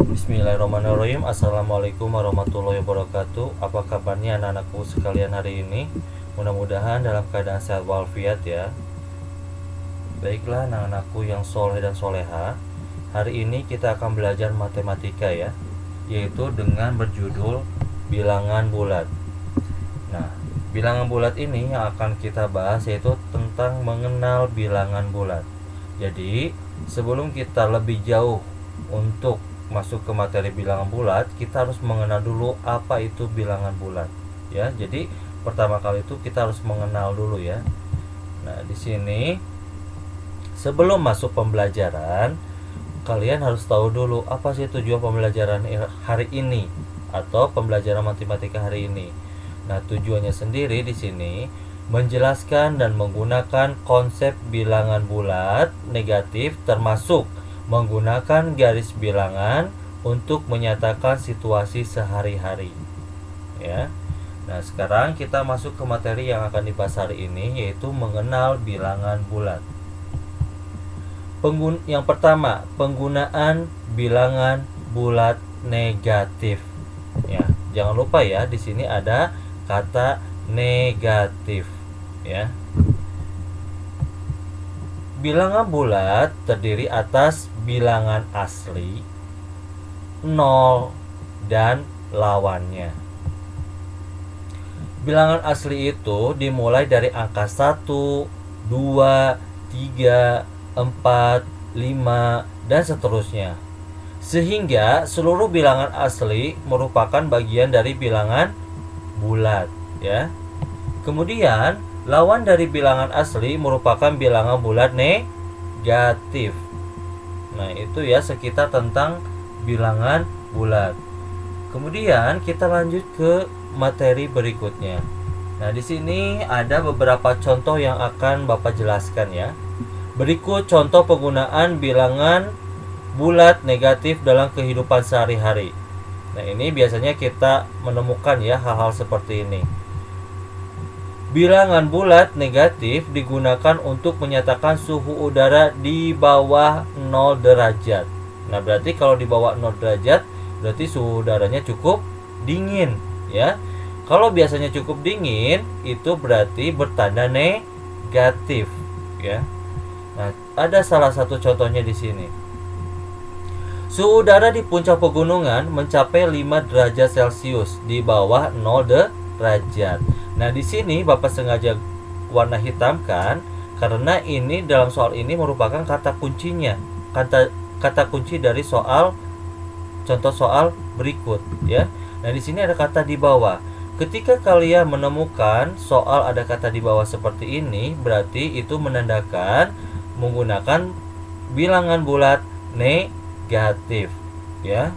Bismillahirrahmanirrahim. Assalamualaikum warahmatullahi wabarakatuh. Apa kabarnya anak-anakku sekalian hari ini? Mudah-mudahan dalam keadaan sehat walafiat ya. Baiklah anak-anakku yang soleh dan soleha, hari ini kita akan belajar matematika ya, yaitu dengan berjudul bilangan bulat. Nah, bilangan bulat ini yang akan kita bahas yaitu tentang mengenal bilangan bulat. Jadi, sebelum kita lebih jauh untuk masuk ke materi bilangan bulat, kita harus mengenal dulu apa itu bilangan bulat ya. Jadi pertama kali itu kita harus mengenal dulu ya. Nah, di sini sebelum masuk pembelajaran, kalian harus tahu dulu apa sih tujuan pembelajaran hari ini atau pembelajaran matematika hari ini. Nah, tujuannya sendiri di sini menjelaskan dan menggunakan konsep bilangan bulat negatif, termasuk menggunakan garis bilangan untuk menyatakan situasi sehari-hari ya. Nah, sekarang kita masuk ke materi yang akan dibahas hari ini, yaitu mengenal bilangan bulat. Yang pertama, penggunaan bilangan bulat negatif ya. Jangan lupa ya, di sini ada kata negatif ya. Bilangan bulat terdiri atas bilangan asli, 0, dan lawannya. Bilangan asli itu dimulai dari angka 1, 2, 3, 4, 5, dan seterusnya. Sehingga seluruh bilangan asli merupakan bagian dari bilangan bulat ya. Kemudian lawan dari bilangan asli merupakan bilangan bulat negatif. Nah, itu ya sekitar tentang bilangan bulat. Kemudian kita lanjut ke materi berikutnya. Nah, di sini ada beberapa contoh yang akan Bapak jelaskan ya. Berikut contoh penggunaan bilangan bulat negatif dalam kehidupan sehari-hari. Nah, ini biasanya kita menemukan ya hal-hal seperti ini. Bilangan bulat negatif digunakan untuk menyatakan suhu udara di bawah 0 derajat. Nah, berarti kalau di bawah 0 derajat berarti suhu udaranya cukup dingin ya. Kalau biasanya cukup dingin itu berarti bertanda negatif ya. Nah, ada salah satu contohnya di sini. Suhu udara di puncak pegunungan mencapai 5 derajat Celcius di bawah 0 derajat. Nah, di sini Bapak sengaja warna hitamkan karena ini dalam soal ini merupakan kata kuncinya. Kata kunci dari contoh soal berikut ya. Nah, di sini ada kata di bawah. Ketika kalian menemukan soal ada kata di bawah seperti ini, berarti itu menandakan menggunakan bilangan bulat negatif ya.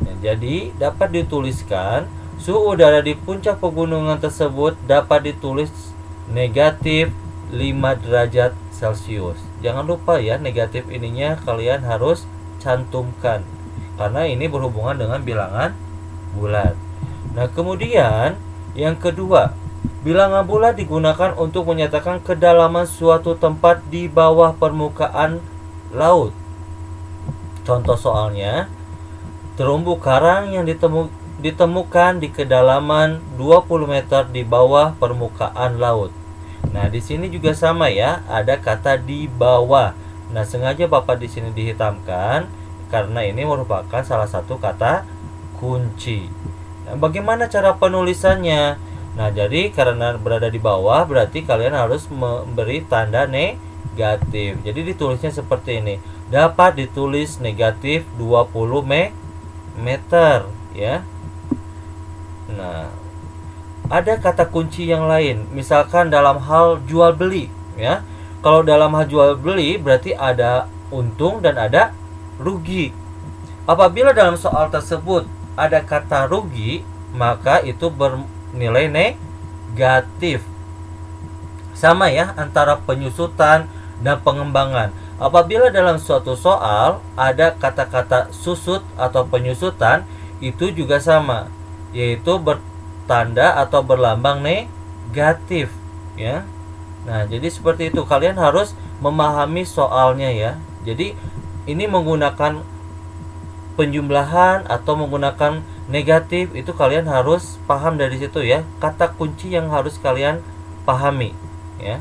Nah, jadi dapat dituliskan suhu udara di puncak pegunungan tersebut dapat ditulis negatif 5 derajat Celcius. Jangan lupa ya, negatif ininya kalian harus cantumkan karena ini berhubungan dengan bilangan bulat. Nah, kemudian yang kedua, bilangan bulat digunakan untuk menyatakan kedalaman suatu tempat di bawah permukaan laut. Contoh soalnya, terumbu karang yang ditemukan di kedalaman 20 meter di bawah permukaan laut. Nah, di sini juga sama ya, ada kata di bawah. Nah, sengaja Bapak di sini dihitamkan karena ini merupakan salah satu kata kunci. Nah, bagaimana cara penulisannya? Nah, jadi karena berada di bawah berarti kalian harus memberi tanda negatif. Jadi ditulisnya seperti ini. Dapat ditulis negatif 20 meter ya. Nah, ada kata kunci yang lain. Misalkan dalam hal jual beli ya. Kalau dalam hal jual beli berarti ada untung dan ada rugi. Apabila dalam soal tersebut ada kata rugi, maka itu bernilai negatif. Sama ya antara penyusutan dan pengembangan. Apabila dalam suatu soal ada kata-kata susut atau penyusutan, itu juga sama, yaitu bertanda atau berlambang negatif ya. Nah, jadi seperti itu, kalian harus memahami soalnya ya. Jadi ini menggunakan penjumlahan atau menggunakan negatif, itu kalian harus paham dari situ ya. Kata kunci yang harus kalian pahami ya.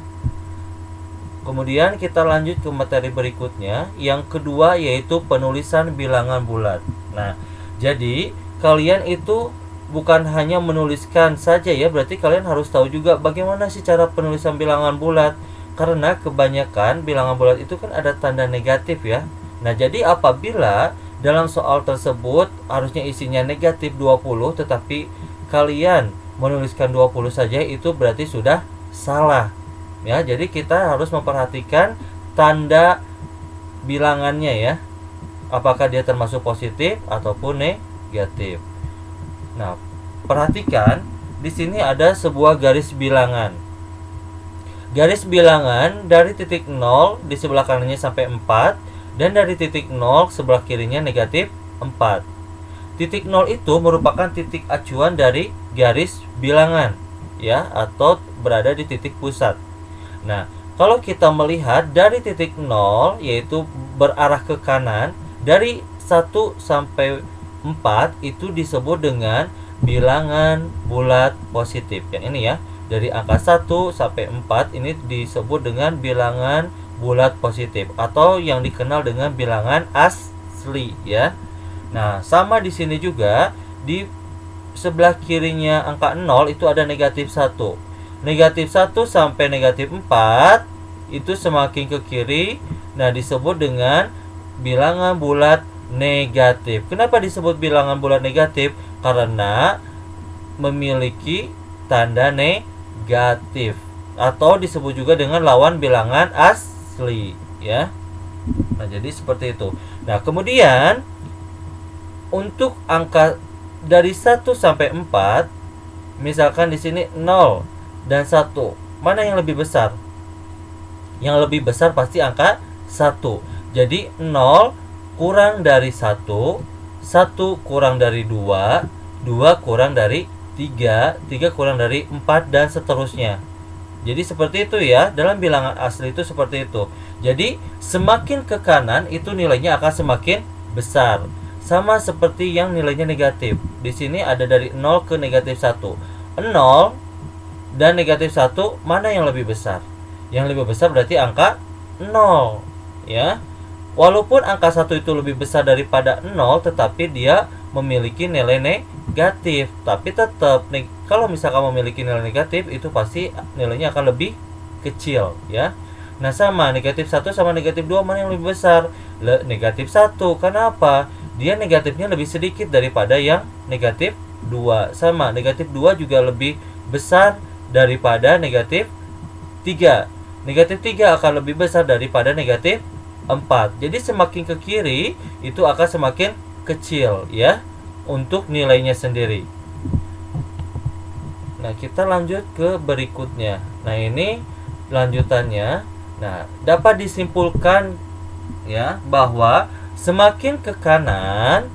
Kemudian kita lanjut ke materi berikutnya. Yang kedua yaitu penulisan bilangan bulat. Nah, jadi kalian itu bukan hanya menuliskan saja ya, berarti kalian harus tahu juga bagaimana sih cara penulisan bilangan bulat. Karena kebanyakan bilangan bulat itu kan ada tanda negatif ya. Nah, jadi apabila dalam soal tersebut harusnya isinya negatif 20, tetapi kalian menuliskan 20 saja, itu berarti sudah salah. Ya, jadi kita harus memperhatikan tanda bilangannya ya. Apakah dia termasuk positif ataupun negatif. Nah, perhatikan di sini ada sebuah garis bilangan. Garis bilangan dari titik 0 di sebelah kanannya sampai 4 dan dari titik 0 sebelah kirinya negatif 4. Titik 0 itu merupakan titik acuan dari garis bilangan ya, atau berada di titik pusat. Nah, kalau kita melihat dari titik 0 yaitu berarah ke kanan, dari 1 sampai 4 itu disebut dengan bilangan bulat positif. Yang ini ya, dari angka 1 sampai 4 ini disebut dengan bilangan bulat positif atau yang dikenal dengan bilangan asli ya. Nah, sama di sini juga di sebelah kirinya angka 0 itu ada negatif 1. Negatif 1 sampai negatif 4 itu semakin ke kiri, nah disebut dengan bilangan bulat negatif. Kenapa disebut bilangan bulat negatif? Karena memiliki tanda negatif atau disebut juga dengan lawan bilangan asli ya. Nah, jadi seperti itu. Nah, kemudian untuk angka dari 1 sampai 4, misalkan di sini 0 dan 1, mana yang lebih besar? Yang lebih besar pasti angka 1. Jadi 0 kurang dari 1, 1 kurang dari 2, 2 kurang dari 3, 3 kurang dari 4 dan seterusnya. Jadi seperti itu ya, dalam bilangan asli itu seperti itu. Jadi semakin ke kanan itu nilainya akan semakin besar. Sama seperti yang nilainya negatif. Di sini ada dari 0 ke negatif 1. 0 dan negatif 1, mana yang lebih besar? Yang lebih besar berarti angka 0 ya. Walaupun angka 1 itu lebih besar daripada 0, tetapi dia memiliki nilai negatif. Tapi tetap kalau misalkan memiliki nilai negatif, itu pasti nilainya akan lebih kecil ya. Nah, sama negatif 1 sama negatif 2, mana yang lebih besar? Negatif 1. Kenapa? Dia negatifnya lebih sedikit daripada yang negatif 2. Sama, negatif 2 juga lebih besar daripada negatif 3. Negatif 3 akan lebih besar daripada negatif 4. Jadi semakin ke kiri itu akan semakin kecil ya untuk nilainya sendiri. Nah, kita lanjut ke berikutnya. Nah, ini lanjutannya. Nah, dapat disimpulkan ya bahwa semakin ke kanan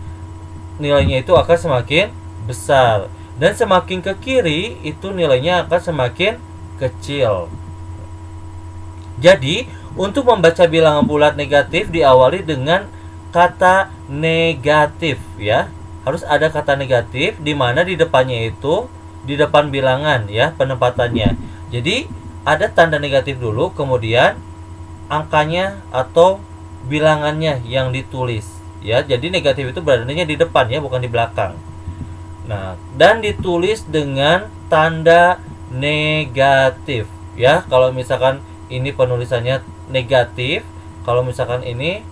nilainya itu akan semakin besar. Dan semakin ke kiri itu nilainya akan semakin kecil. Jadi, untuk membaca bilangan bulat negatif diawali dengan kata negatif ya. Harus ada kata negatif di mana di depannya itu di depan bilangan ya penempatannya. Jadi, ada tanda negatif dulu, kemudian angkanya atau bilangannya yang ditulis ya. Jadi negatif itu beradanya di depan ya, bukan di belakang. Nah, dan ditulis dengan tanda negatif ya. Kalau misalkan ini penulisannya negatif, kalau misalkan ini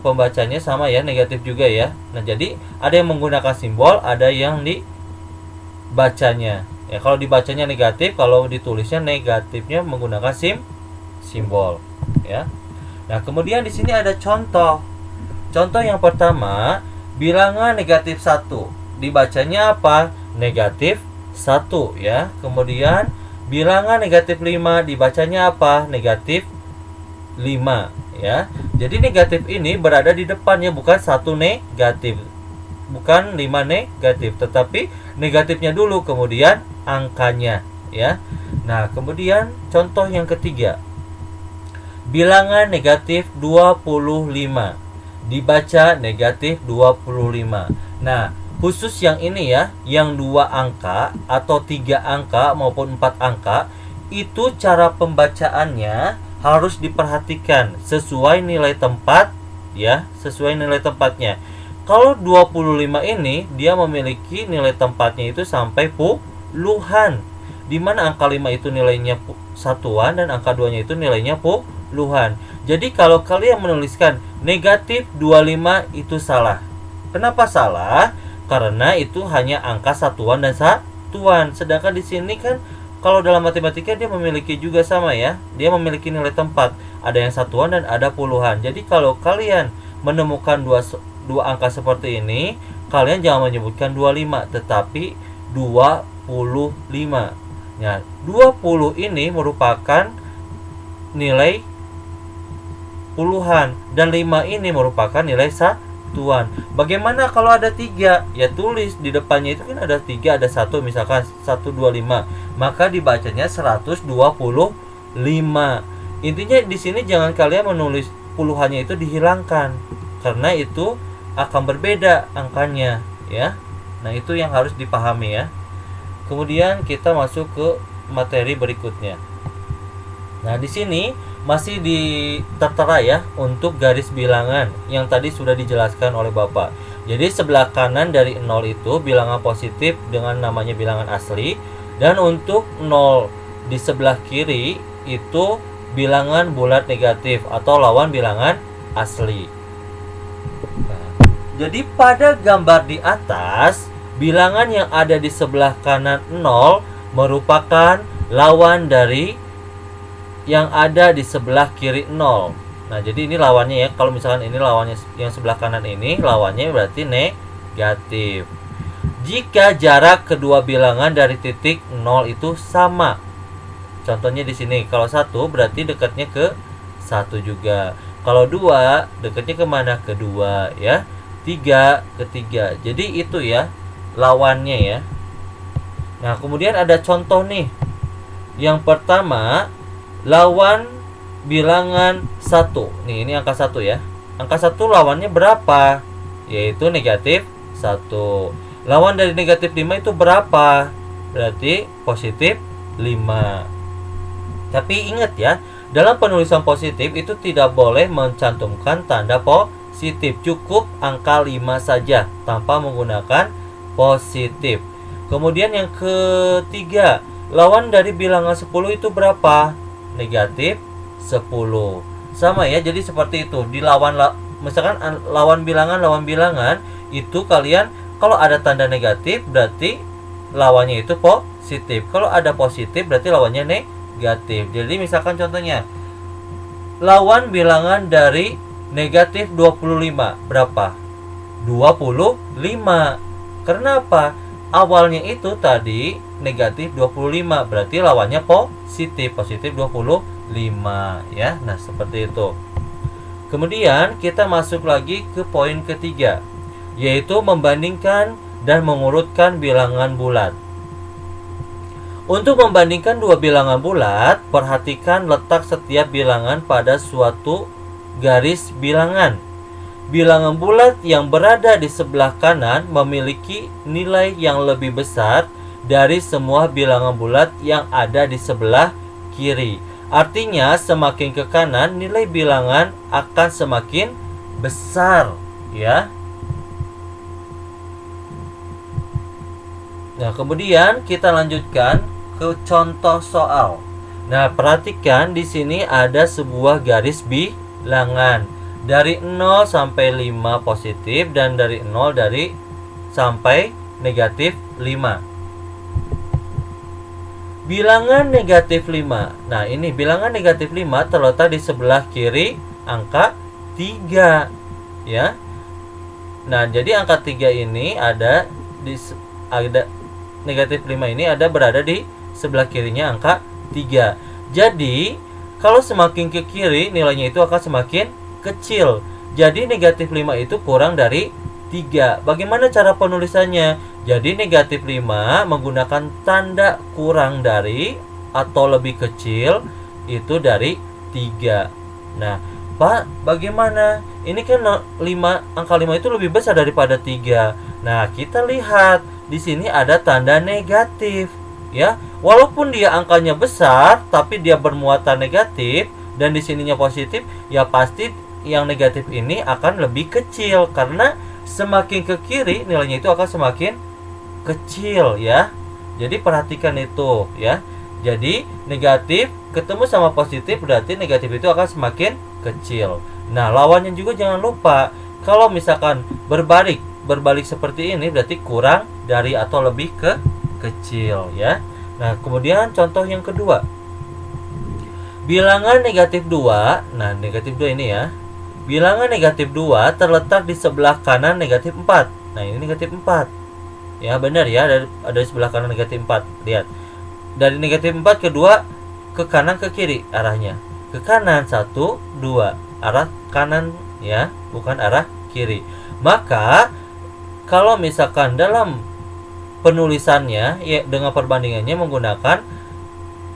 pembacanya sama ya, negatif juga ya. Nah, jadi ada yang menggunakan simbol, ada yang dibacanya. Ya, kalau dibacanya negatif, kalau ditulisnya negatifnya menggunakan simbol ya. Nah, kemudian di sini ada contoh. Contoh yang pertama, bilangan negatif 1. Dibacanya apa? Negatif 1 ya. Kemudian bilangan negatif 5 dibacanya apa? Negatif 5 ya. Jadi negatif ini berada di depannya, bukan 1 negatif. Bukan 5 negatif, tetapi negatifnya dulu kemudian angkanya ya. Nah, kemudian contoh yang ketiga. Bilangan negatif 25. dibaca negatif 25. Nah, khusus yang ini ya, yang 2 angka atau 3 angka maupun 4 angka, itu cara pembacaannya harus diperhatikan sesuai nilai tempat ya, sesuai nilai tempatnya. Kalau 25 ini dia memiliki nilai tempatnya itu sampai puluhan, di mana angka 5 itu nilainya satuan dan angka 2-nya itu nilainya puluhan. Jadi kalau kalian menuliskan negatif 25 itu salah. Kenapa salah? Karena itu hanya angka satuan dan satuan. Sedangkan di sini kan kalau dalam matematika dia memiliki juga sama ya. Dia memiliki nilai tempat. Ada yang satuan dan ada puluhan. Jadi kalau kalian menemukan dua angka seperti ini, kalian jangan menyebutkan 25 tetapi 25. Nah, 20 ini merupakan nilai puluhan dan 5 ini merupakan nilai satuan. Bagaimana kalau ada 3? Ya tulis di depannya itu kan ada 3, ada 1, misalkan 125. Maka dibacanya 125. Intinya di sini jangan kalian menulis puluhannya itu dihilangkan karena itu akan berbeda angkanya ya. Nah, itu yang harus dipahami ya. Kemudian kita masuk ke materi berikutnya. Nah, di sini masih tertera ya untuk garis bilangan yang tadi sudah dijelaskan oleh Bapak. Jadi sebelah kanan dari 0 itu bilangan positif dengan namanya bilangan asli, dan untuk 0 di sebelah kiri itu bilangan bulat negatif atau lawan bilangan asli. Nah, jadi pada gambar di atas, bilangan yang ada di sebelah kanan 0 merupakan lawan dari yang ada di sebelah kiri 0. Nah, jadi ini lawannya ya. Kalau misalkan ini lawannya yang sebelah kanan ini, lawannya berarti negatif. Jika jarak kedua bilangan dari titik 0 itu sama. Contohnya di sini, kalau 1 berarti dekatnya ke 1 juga. Kalau 2 dekatnya kemana? Ke 2 ya. 3 ke 3. Jadi itu ya lawannya ya. Nah, kemudian ada contoh nih. Yang pertama, lawan bilangan 1. Nih, ini angka 1 ya. Angka 1 lawannya berapa? Yaitu negatif 1. Lawan dari negatif 5 itu berapa? Berarti positif 5. Tapi ingat ya, dalam penulisan positif itu tidak boleh mencantumkan tanda positif. Cukup angka 5 saja tanpa menggunakan positif. Kemudian yang ketiga, lawan dari bilangan 10 itu berapa? Negatif 10. Sama ya, jadi seperti itu. Di misalkan lawan bilangan itu kalian kalau ada tanda negatif berarti lawannya itu positif. Kalau ada positif berarti lawannya negatif. Jadi misalkan contohnya lawan bilangan dari negatif 25 berapa? 25. Karena apa? Awalnya itu tadi negatif 25, berarti lawannya positif 25 ya. Nah, seperti itu. Kemudian kita masuk lagi ke poin ketiga, yaitu membandingkan dan mengurutkan bilangan bulat. Untuk membandingkan dua bilangan bulat, perhatikan letak setiap bilangan pada suatu garis bilangan. Bilangan bulat yang berada di sebelah kanan memiliki nilai yang lebih besar dari semua bilangan bulat yang ada di sebelah kiri. Artinya semakin ke kanan nilai bilangan akan semakin besar ya. Nah, kemudian kita lanjutkan ke contoh soal. Nah, perhatikan di sini ada sebuah garis bilangan. Dari 0 sampai 5 positif dan dari 0 sampai negatif 5. Bilangan negatif 5. Nah, ini bilangan negatif 5 terletak di sebelah kiri angka 3 ya. Nah, jadi angka 3 ini ada negatif 5 ini berada di sebelah kirinya angka 3. Jadi, kalau semakin ke kiri nilainya itu akan semakin kecil. Jadi negatif 5 itu kurang dari 3. Bagaimana cara penulisannya? Jadi negatif 5 menggunakan tanda kurang dari atau lebih kecil itu dari 3. Nah, Pak, bagaimana? Ini kan 5, angka 5 itu lebih besar daripada 3. Nah, kita lihat di sini ada tanda negatif, ya. Walaupun dia angkanya besar, tapi dia bermuatan negatif dan di sininya positif, ya pasti yang negatif ini akan lebih kecil karena semakin ke kiri nilainya itu akan semakin kecil, ya. Jadi perhatikan itu, ya. Jadi negatif ketemu sama positif berarti negatif itu akan semakin kecil. Nah, lawannya juga jangan lupa. Kalau misalkan berbalik seperti ini berarti kurang dari atau lebih ke kecil, ya. Nah, kemudian contoh yang kedua. Bilangan negatif 2. Nah, negatif 2 ini ya. Bilangan negatif 2 terletak di sebelah kanan negatif 4. Nah, ini negatif 4. Ya, benar ya, ada di sebelah kanan negatif 4. Lihat. Dari negatif 4 ke 2 ke kanan ke kiri arahnya. Ke kanan 1, 2. Arah kanan ya, bukan arah kiri. Maka kalau misalkan dalam penulisannya ya dengan perbandingannya menggunakan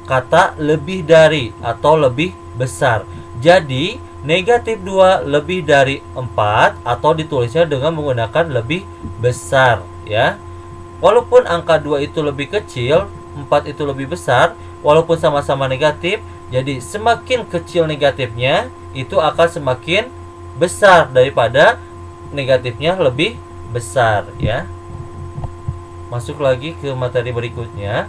kata lebih dari atau lebih besar. Jadi negatif 2 lebih dari 4 atau ditulisnya dengan menggunakan lebih besar, ya. Walaupun angka 2 itu lebih kecil, 4 itu lebih besar, walaupun sama-sama negatif, jadi semakin kecil negatifnya itu akan semakin besar daripada negatifnya lebih besar, ya. Masuk lagi ke materi berikutnya,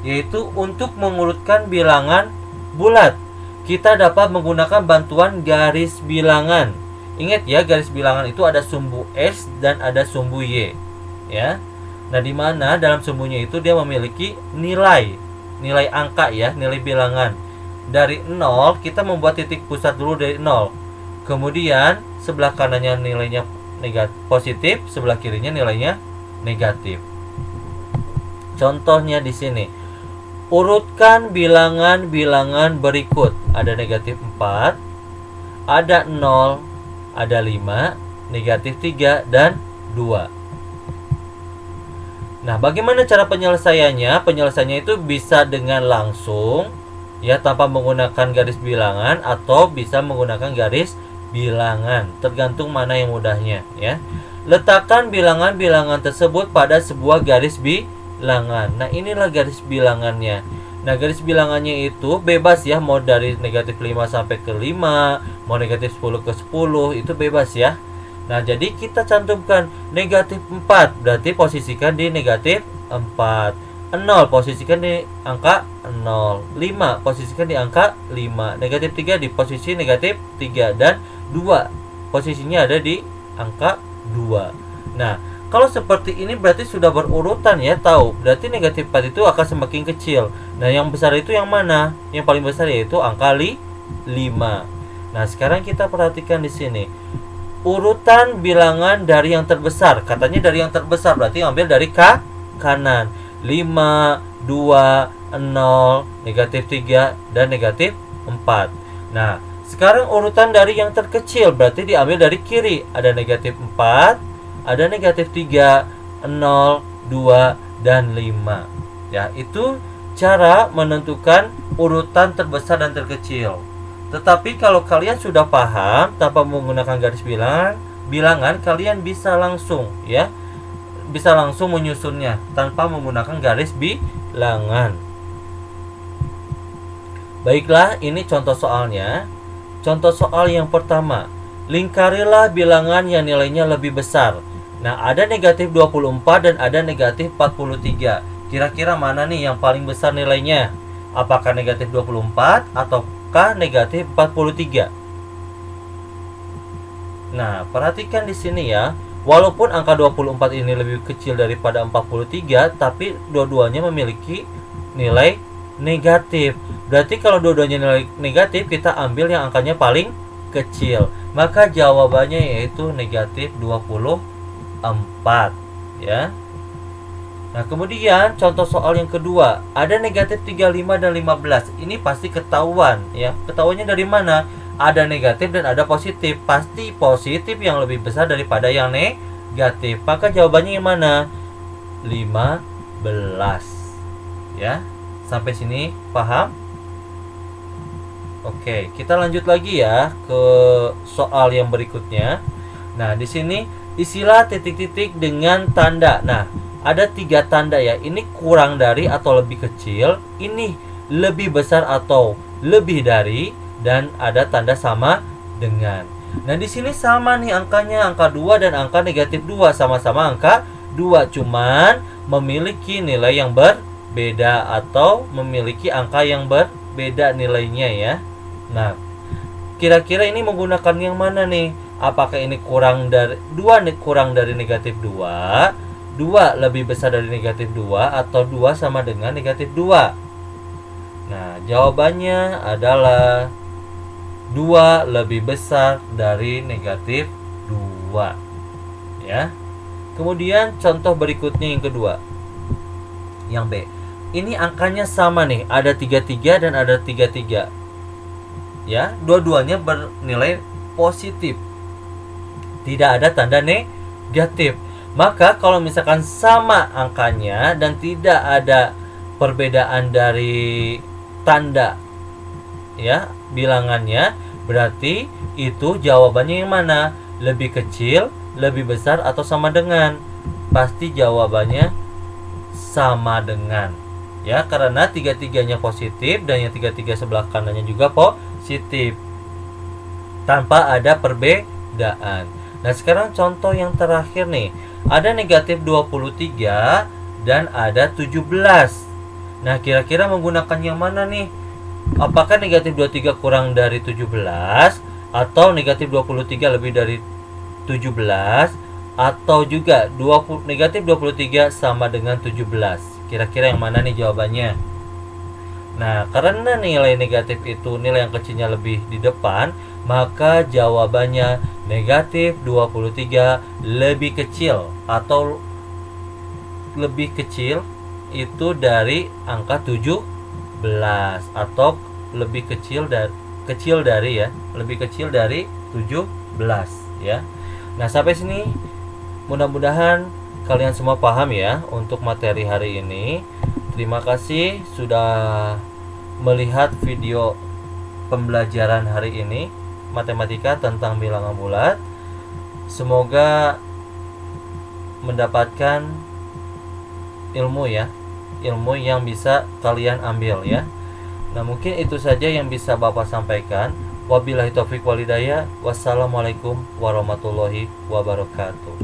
yaitu untuk mengurutkan bilangan bulat. Kita dapat menggunakan bantuan garis bilangan. Ingat ya, garis bilangan itu ada sumbu X dan ada sumbu Y, ya. Nah, di mana dalam sumbunya itu dia memiliki nilai angka ya, nilai bilangan. Dari 0 kita membuat titik pusat dulu dari 0. Kemudian sebelah kanannya nilainya positif, sebelah kirinya nilainya negatif. Contohnya di sini. Urutkan bilangan-bilangan berikut. Ada negatif 4, ada 0, ada 5, negatif 3, dan 2. Nah, bagaimana cara penyelesaiannya? Penyelesaiannya itu bisa dengan langsung, ya, tanpa menggunakan garis bilangan, atau bisa menggunakan garis bilangan, tergantung mana yang mudahnya, ya. Letakkan bilangan-bilangan tersebut pada sebuah garis bilangan. Nah, inilah garis bilangannya. Nah, garis bilangannya itu bebas ya, mau dari negatif 5 sampai ke 5, mau negatif 10 ke 10, itu bebas ya. Nah, jadi kita cantumkan negatif 4, berarti posisikan di negatif 4. 0 posisikan di angka 0. 5 posisikan di angka 5. Negatif 3 di posisi negatif 3. Dan 2 posisinya ada di angka 2. Nah, kalau seperti ini berarti sudah berurutan ya, tahu. Berarti negatif 4 itu akan semakin kecil. Nah, yang besar itu yang mana? Yang paling besar yaitu angka 5. Nah, sekarang kita perhatikan di sini. Urutan bilangan dari yang terbesar. Katanya dari yang terbesar, berarti ambil dari kanan. 5, 2, 0, negatif 3, dan negatif 4. Nah, sekarang urutan dari yang terkecil, berarti diambil dari kiri. Ada negatif 4, ada negatif 3, 0, 2, dan 5. Ya, itu cara menentukan urutan terbesar dan terkecil. Tetapi kalau kalian sudah paham tanpa menggunakan garis bilangan, kalian bisa langsung ya, bisa langsung menyusunnya tanpa menggunakan garis bilangan. Baiklah, ini contoh soalnya. Contoh soal yang pertama. Lingkarilah bilangan yang nilainya lebih besar. Nah, ada negatif 24 dan ada negatif 43. Kira-kira mana nih yang paling besar nilainya? Apakah negatif 24 ataukah negatif 43? Nah, perhatikan di sini ya. Walaupun angka 24 ini lebih kecil daripada 43, tapi dua-duanya memiliki nilai negatif. Berarti kalau dua-duanya nilai negatif, kita ambil yang angkanya paling kecil. Maka jawabannya yaitu negatif 24, ya. Nah, kemudian contoh soal yang kedua, ada negatif 35 dan 15. Ini pasti ketahuan ya. Ketahuannya dari mana? Ada negatif dan ada positif. Pasti positif yang lebih besar daripada yang negatif. Maka jawabannya yang mana? 15. Ya. Sampai sini paham? Oke, kita lanjut lagi ya ke soal yang berikutnya. Nah, di sini isilah titik-titik dengan tanda. Nah, ada 3 tanda ya. Ini kurang dari atau lebih kecil, ini lebih besar atau lebih dari, dan ada tanda sama dengan. Nah, di sini sama nih angkanya, angka 2 dan angka negatif 2, sama-sama angka 2, cuman memiliki nilai yang berbeda atau memiliki angka yang berbeda nilainya ya. Nah, kira-kira ini menggunakan yang mana nih? Apakah ini kurang dari 2 kurang dari negatif 2, 2 lebih besar dari negatif 2, atau 2 sama dengan negatif 2? Nah, jawabannya adalah 2 lebih besar dari negatif 2. Ya. Kemudian contoh berikutnya yang kedua. Yang B. Ini angkanya sama nih, ada 33 dan ada 33. Ya, dua-duanya bernilai positif. Tidak ada tanda negatif. Maka kalau misalkan sama angkanya dan tidak ada perbedaan dari tanda ya, bilangannya, berarti itu jawabannya yang mana? Lebih kecil, lebih besar, atau sama dengan? Pasti jawabannya sama dengan. Ya, karena tiga-tiganya positif dan yang tiga-tiga sebelah kanannya juga positif. Tanpa ada perbedaan. Nah, sekarang contoh yang terakhir nih. Ada negatif 23 dan ada 17. Nah, kira-kira menggunakan yang mana nih? Apakah negatif 23 kurang dari 17, atau negatif 23 lebih dari 17, atau juga negatif 23 sama dengan 17? Kira-kira yang mana nih jawabannya? Nah, karena nilai negatif itu nilai yang kecilnya lebih di depan, maka jawabannya negatif 23 lebih kecil, atau lebih kecil itu dari angka 17, atau lebih kecil dari lebih kecil dari 17 ya. Nah, sampai sini mudah-mudahan kalian semua paham ya untuk materi hari ini. Terima kasih sudah melihat video pembelajaran hari ini, matematika tentang bilangan bulat. Semoga mendapatkan ilmu ya, ilmu yang bisa kalian ambil ya. Nah, mungkin itu saja yang bisa Bapak sampaikan. Wabillahi taufiq walhidayah. Wassalamualaikum warahmatullahi wabarakatuh.